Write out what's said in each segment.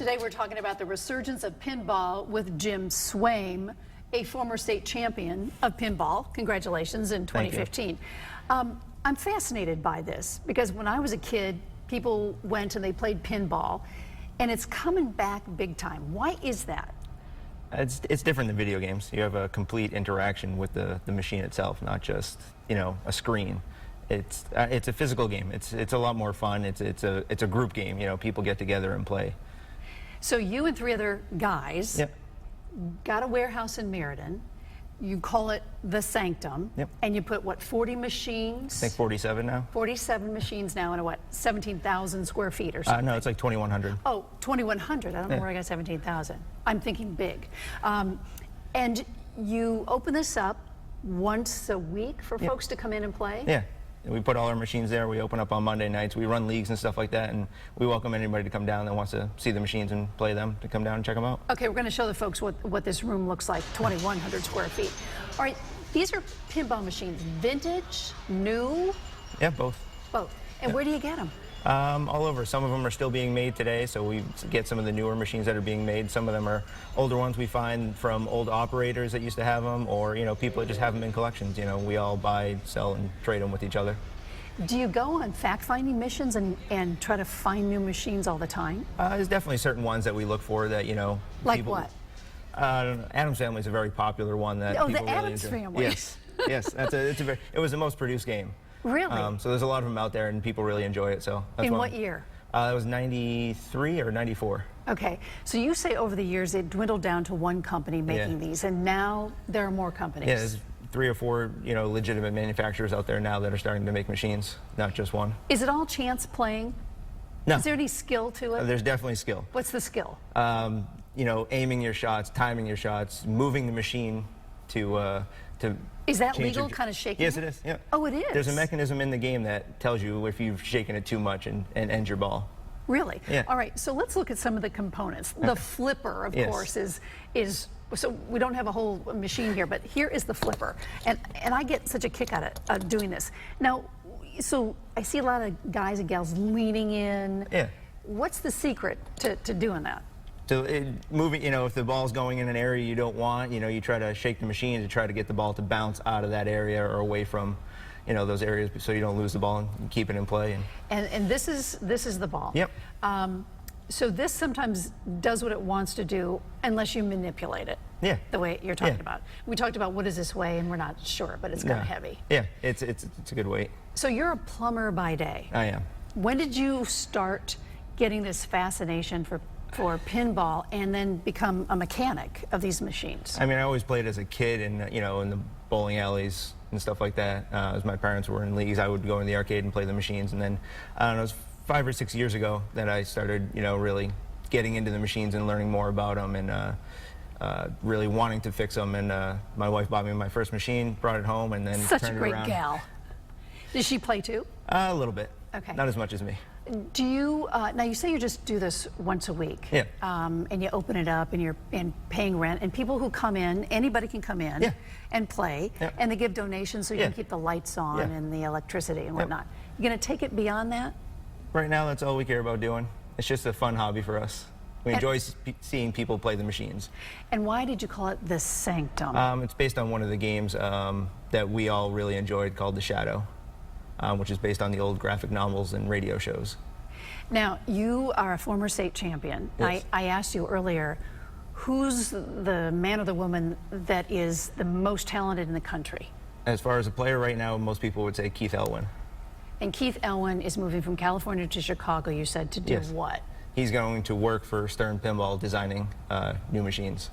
Today we're talking about the resurgence of pinball with Jim Swaim, a former state champion of pinball. Congratulations in 2015. I'm fascinated by this because when I was a kid, people went and they played pinball, and it's coming back big time. Why is that? It's different than video games. You have a complete interaction with the machine itself, not just, you know, a screen. It's a physical game. It's a lot more fun. It's a group game. You know, people get together and play. So you and 3 other guys got a warehouse in Meriden. You call it the Sanctum, and you put what, 40 machines? I think 47 now. 47 machines now in a what, 17,000 square feet or something? No, it's like 2,100. Oh, 2,100. I don't know where I got 17,000. I'm thinking big. And you open this up once a week for folks to come in and play? Yeah. We put all our machines there. We open up on Monday nights. We run leagues and stuff like that, and we welcome anybody to come down that wants to see the machines and play them to come down and check them out. Okay, we're going to show the folks what this room looks like, 2,100 square feet. All right, these are pinball machines, vintage, new? Yeah, both. Both. And where do you get them? All over. Some of them are still being made today, so we get some of the newer machines that are being made. Some of them are older ones we find from old operators that used to have them, or, you know, people that just have them in collections. You know, we all buy, sell, and trade them with each other. Do you go on fact-finding missions and try to find new machines all the time? There's definitely certain ones that we look for that, you know. Like people, what? Adam's Family is a very popular one that people the really Addams enjoy. Family. Yes, yes. It was the most produced game. Really? So there's a lot of them out there, and people really enjoy it. So that's in what year? It was 93 or 94. Okay, so you say over the years it dwindled down to one company making these, and now there are more companies. Yeah, there's 3 or 4, you know, legitimate manufacturers out there now that are starting to make machines, not just one. Is it all chance playing? No. Is there any skill to it? There's definitely skill. What's the skill? You know, aiming your shots, timing your shots, moving the machine to Is that legal, kind of shaking? Yes, it is. Yeah. Oh, it is? There's a mechanism in the game that tells you if you've shaken it too much and ends your ball. Really? Yeah. All right, so let's look at some of the components. The flipper, of course, is so we don't have a whole machine here, but here is the flipper. And I get such a kick out of doing this. Now, so I see a lot of guys and gals leaning in. Yeah. What's the secret to doing that? So moving, you know, if the ball's going in an area you don't want, you know, you try to shake the machine to try to get the ball to bounce out of that area or away from, you know, those areas, so you don't lose the ball and keep it in play. And this is the ball. Yep. So this sometimes does what it wants to do unless you manipulate it. Yeah. The way you're talking about. We talked about what is this weigh, and we're not sure, but it's kind of heavy. Yeah, it's a good weight. So you're a plumber by day. I am. When did you start getting this fascination for pinball and then become a mechanic of these machines? I mean, I always played as a kid, and you know, in the bowling alleys and stuff like that. As my parents were in leagues, I would go in the arcade and play the machines. And then I don't know, it was 5 or 6 years ago that I started, you know, really getting into the machines and learning more about them, and really wanting to fix them. And my wife bought me my first machine, brought it home, and then Such turned a great it around. gal. Does she play too? A little bit. Okay. Not as much as me. Do you now you say you just do this once a week? Yeah. And you open it up, and you're paying rent, and people who come in, anybody can come in and play, and they give donations so you can keep the lights on and the electricity and whatnot. You're going to take it beyond that? Right now, that's all we care about doing. It's just a fun hobby for us. We enjoy seeing people play the machines. And why did you call it the Sanctum? It's based on one of the games that we all really enjoyed called The Shadow, which is based on the old graphic novels and radio shows. Now, you are a former state champion. Yes. I asked you earlier, who's the man or the woman that is the most talented in the country? As far as a player right now, most people would say Keith Elwin. And Keith Elwin is moving from California to Chicago, you said, to do what? He's going to work for Stern Pinball designing new machines.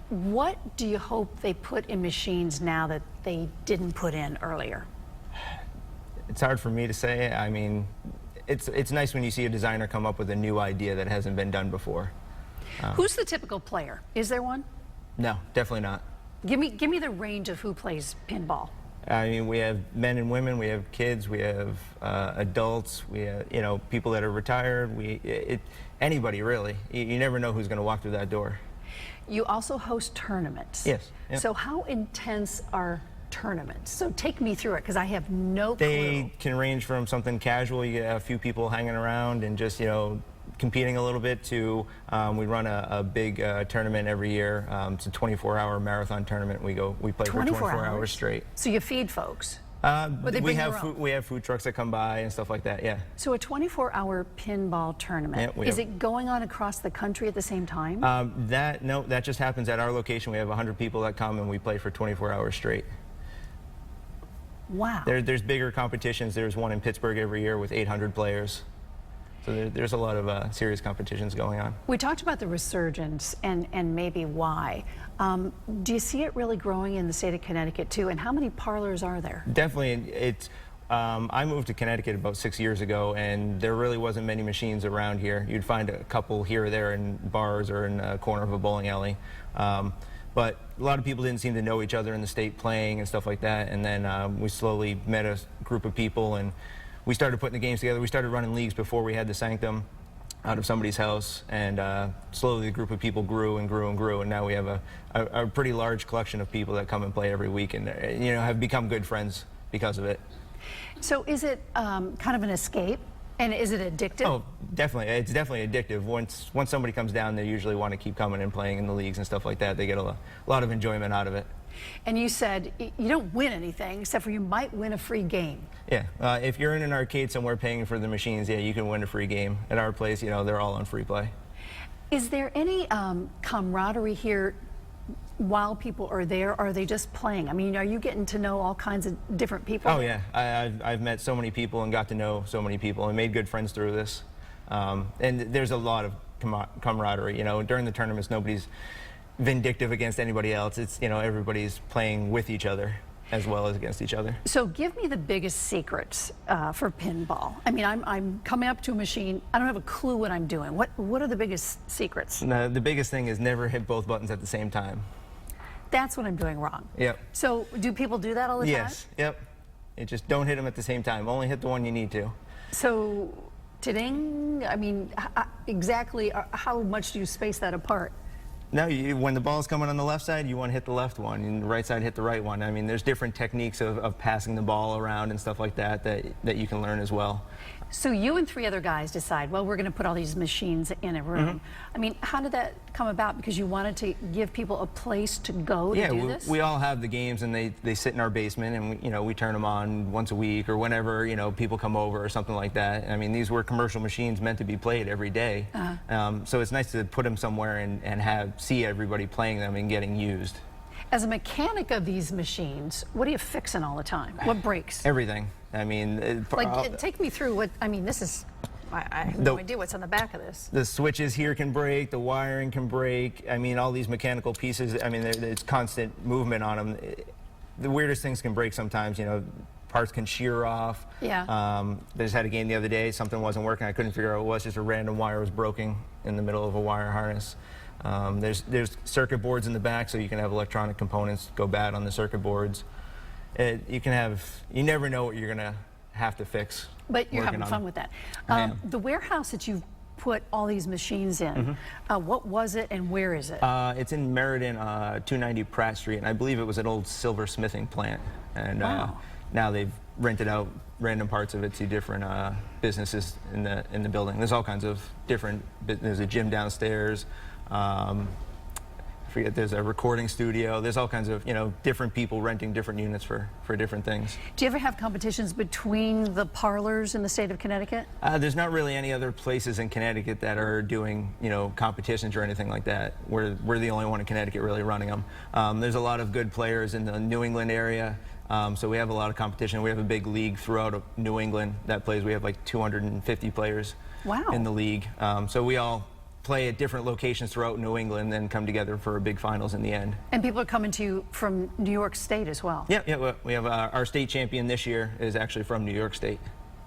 What do you hope they put in machines now that they didn't put in earlier? It's hard for me to say. I mean, it's nice when you see a designer come up with a new idea that hasn't been done before. Who's the typical player? Is there one? No, definitely not. Give me the range of who plays pinball. I mean, we have men and women, we have kids, we have adults, we have, you know, people that are retired, anybody really. You never know who's going to walk through that door. You also host tournaments. Yes. Yep. So how intense are tournaments? So take me through it, because I have no clue. They can range from something casual, you get a few people hanging around and just, you know, competing a little bit to we run a big tournament every year. It's a 24-hour marathon tournament. We play for 24 hours straight. So you feed folks. We have food trucks that come by and stuff like that. Yeah. So a 24-hour pinball tournament, is it going on across the country at the same time? No, that just happens at our location. We have 100 people that come and we play for 24 hours straight. Wow. There's bigger competitions. There's one in Pittsburgh every year with 800 players. So there's a lot of serious competitions going on. We talked about the resurgence and maybe why. Do you see it really growing in the state of Connecticut too? And how many parlors are there? Definitely. I moved to Connecticut about 6 years ago, and there really wasn't many machines around here. You'd find a couple here or there in bars or in a corner of a bowling alley. But a lot of people didn't seem to know each other in the state playing and stuff like that. And then we slowly met a group of people, and we started putting the games together. We started running leagues before we had the sanctum out of somebody's house, and slowly the group of people grew and grew and grew, and now we have a pretty large collection of people that come and play every week, and have become good friends because of it. So is it kind of an escape, and is it addictive? Oh, definitely. It's definitely addictive. Once somebody comes down, they usually want to keep coming and playing in the leagues and stuff like that. They get a lot of enjoyment out of it. And you said you don't win anything, except for you might win a free game. Yeah, if you're in an arcade somewhere paying for the machines, yeah, you can win a free game. At our place, they're all on free play. Is there any camaraderie here while people are there? Or are they just playing? I mean, are you getting to know all kinds of different people? Oh yeah, I've met so many people and got to know so many people and made good friends through this. And there's a lot of camaraderie. During the tournaments, nobody's vindictive against anybody else. It's everybody's playing with each other as well as against each other. So give me the biggest secrets for pinball. I mean, I'm coming up to a machine. I don't have a clue what I'm doing. What are the biggest secrets? No, the biggest thing is never hit both buttons at the same time. That's what I'm doing wrong. Yep. So do people do that all the time? Yes. Yep. Just don't hit them at the same time. Only hit the one you need to. So, ta-ding, I mean, exactly how much do you space that apart? No, when the ball's coming on the left side, you want to hit the left one, and the right side hit the right one. I mean, there's different techniques of passing the ball around and stuff like that you can learn as well. So you and 3 other guys decide, well, we're going to put all these machines in a room. I mean, how did that come about? Because you wanted to give people a place to go to do this? We all have the games, and they sit in our basement, and we turn them on once a week or whenever people come over or something like that. I mean, these were commercial machines meant to be played every day. So it's nice to put them somewhere and see everybody playing them and getting used. As a mechanic of these machines, what are you fixing all the time? What breaks? Everything. I mean, take me through what, I mean, this is, I have no idea what's on the back of this. The switches here can break, the wiring can break. I mean, all these mechanical pieces, I mean, there's constant movement on them. The weirdest things can break sometimes, parts can shear off. Yeah. I just had a game the other day, something wasn't working, I couldn't figure out what it was, just a random wire was broken in the middle of a wire harness. There's circuit boards in the back, so you can have electronic components go bad on the circuit boards. You never know what you're gonna have to fix. But you're having fun with that. The warehouse that you've put all these machines in, what was it and where is it? It's in Meriden, 290 Pratt Street, and I believe it was an old silversmithing plant. And now they've rented out random parts of it to different businesses in the building. There's all kinds of different. There's a gym downstairs. There's a recording studio. There's all kinds of different people renting different units for different things. Do you ever have competitions between the parlors in the state of Connecticut? There's not really any other places in Connecticut that are doing competitions or anything like that. We're the only one in Connecticut really running them. There's a lot of good players in the New England area. So we have a lot of competition. We have a big league throughout New England that plays. We have like 250 players in the league. So we all play at different locations throughout New England, then come together for a big finals in the end. And people are coming to you from New York State as well. Yeah. We have our state champion this year is actually from New York State.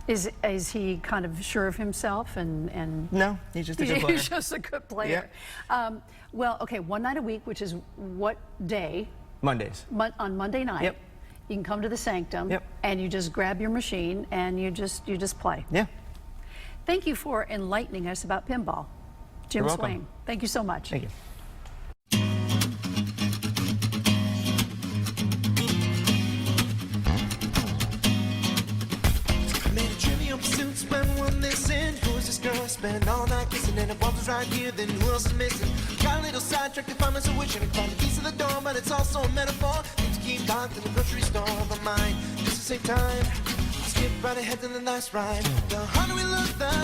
Is he kind of sure of himself and No, he's just a good player. He's just a good player. Yeah. Well, okay, one night a week, which is what day? Mondays. On Monday night. Yep. You can come to the sanctum. Yep. And you just grab your machine and you just play. Yeah. Thank you for enlightening us about pinball. Jim Swaim, thank you so much. Thank you. Made a trivial pursuits when one this in, who's this girl, spend all night kissing, and if Walter's right here, then who else is missing? Got a little sidetracked if I'm so wishing to find the keys to the door, but it's also a metaphor. Things keep locked in the grocery store, but mine just to save time. Skip right ahead to the last ride. The harder we look, the